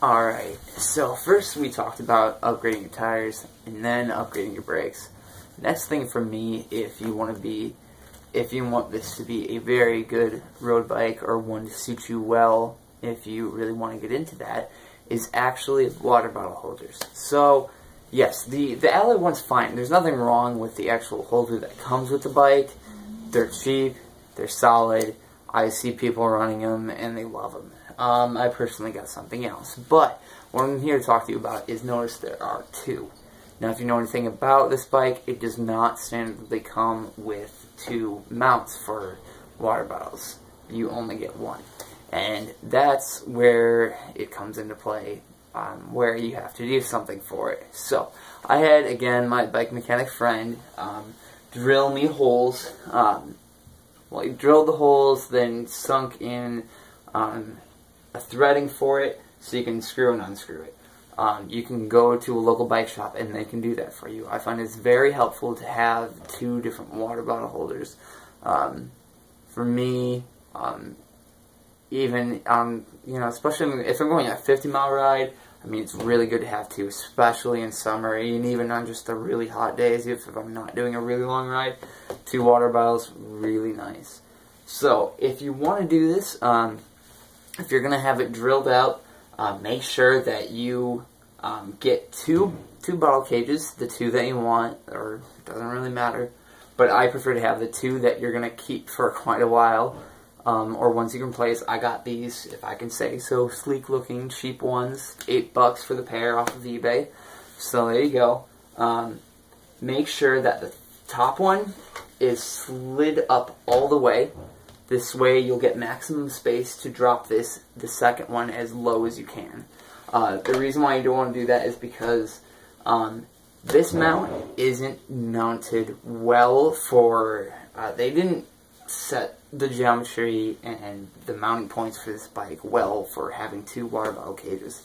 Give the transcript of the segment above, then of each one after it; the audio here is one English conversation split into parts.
Alright, so first we talked about upgrading your tires and then upgrading your brakes. Next thing for me, if you want this to be a very good road bike or one to suit you well, if you really want to get into that, is actually water bottle holders. So yes, the alloy one's fine. There's nothing wrong with the actual holder that comes with the bike. They're cheap, they're solid. I see people running them and they love them. I personally got something else, but what I'm here to talk to you about is notice there are two. Now, if you know anything about this bike, it does not standardly come with two mounts for water bottles. You only get one, and that's where it comes into play, where you have to do something for it. So, I had, again, my bike mechanic friend drill me holes. Well, he drilled the holes, then sunk in a threading for it so you can screw and unscrew it. You can go to a local bike shop and they can do that for you. I find it's very helpful to have two different water bottle holders. For me, even you know, especially if I'm going a 50-mile ride, I mean, it's really good to have two, especially in summer, and even on just the really hot days. If I'm not doing a really long ride, two water bottles, really nice. So if you want to do this, if you're going to have it drilled out, make sure that you get two bottle cages, the two that you want, or it doesn't really matter, but I prefer to have the two that you're going to keep for quite a while, or ones you can replace. I got these, if I can say so, sleek looking, cheap ones, $8 for the pair off of eBay, so there you go. Make sure that the top one is slid up all the way. This way you'll get maximum space to drop the second one as low as you can. The reason why you don't want to do that is because this mount isn't mounted well for, they didn't set the geometry and the mounting points for this bike well for having two water bottle cages.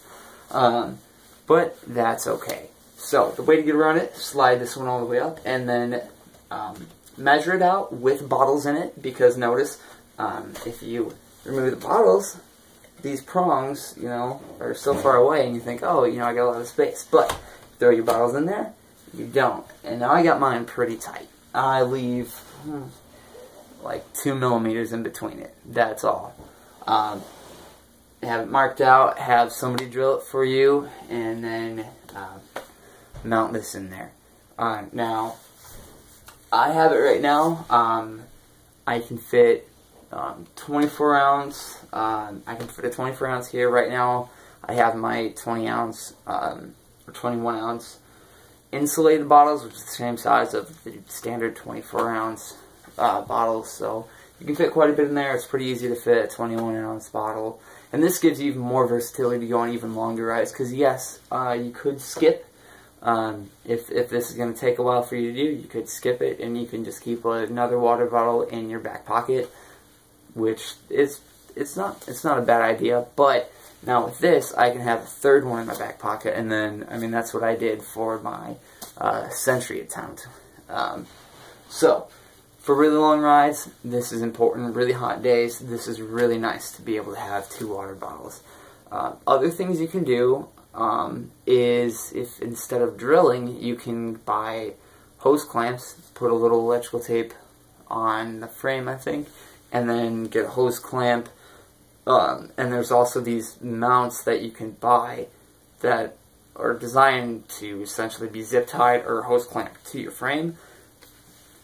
But that's okay. So the way to get around it, slide this one all the way up and then measure it out with bottles in it, because notice, if you remove the bottles, these prongs, you know, are so far away and you think, oh, you know, I got a lot of space. But throw your bottles in there, you don't. And now I got mine pretty tight. I leave like 2 millimeters in between it. That's all. Have it marked out, have somebody drill it for you, and then mount this in there. Now, I have it right now. I can fit 24 ounce. I can fit a 24 ounce here right now. I have my 20 ounce or 21 ounce insulated bottles, which is the same size of the standard 24 ounce bottles. So you can fit quite a bit in there. It's pretty easy to fit a 21 ounce bottle, and this gives you even more versatility to go on even longer rides. Because yes, you could skip. If this is going to take a while for you to do, you could skip it and you can just keep another water bottle in your back pocket, which is it's not a bad idea. But now with this, I can have a third one in my back pocket, and then, I mean, that's what I did for my Century attempt. So for really long rides, this is important. Really hot days, this is really nice to be able to have two water bottles. Other things you can do is, if instead of drilling, you can buy hose clamps, put a little electrical tape on the frame, I think, and then get a hose clamp. And there's also these mounts that you can buy that are designed to essentially be zip tied or hose clamped to your frame,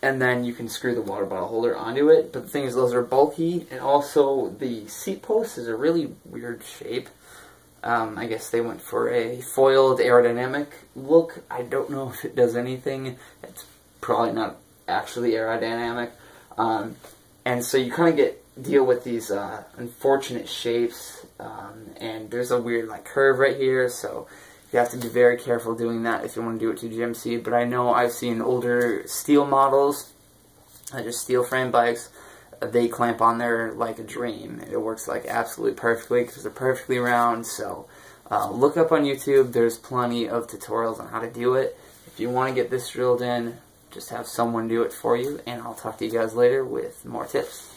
and then you can screw the water bottle holder onto it. But the thing is, those are bulky, and also the seat post is a really weird shape. I guess they went for a foiled aerodynamic look. I don't know if it does anything. It's probably not actually aerodynamic. And so you kind of deal with these unfortunate shapes, and there's a weird curve right here, so you have to be very careful doing that if you want to do it to GMC. But I know I've seen older steel models, just steel frame bikes, they clamp on there like a dream. It works like absolutely perfectly because they're perfectly round. So look up on YouTube, there's plenty of tutorials on how to do it. If you want to get this drilled in, just have someone do it for you, and I'll talk to you guys later with more tips.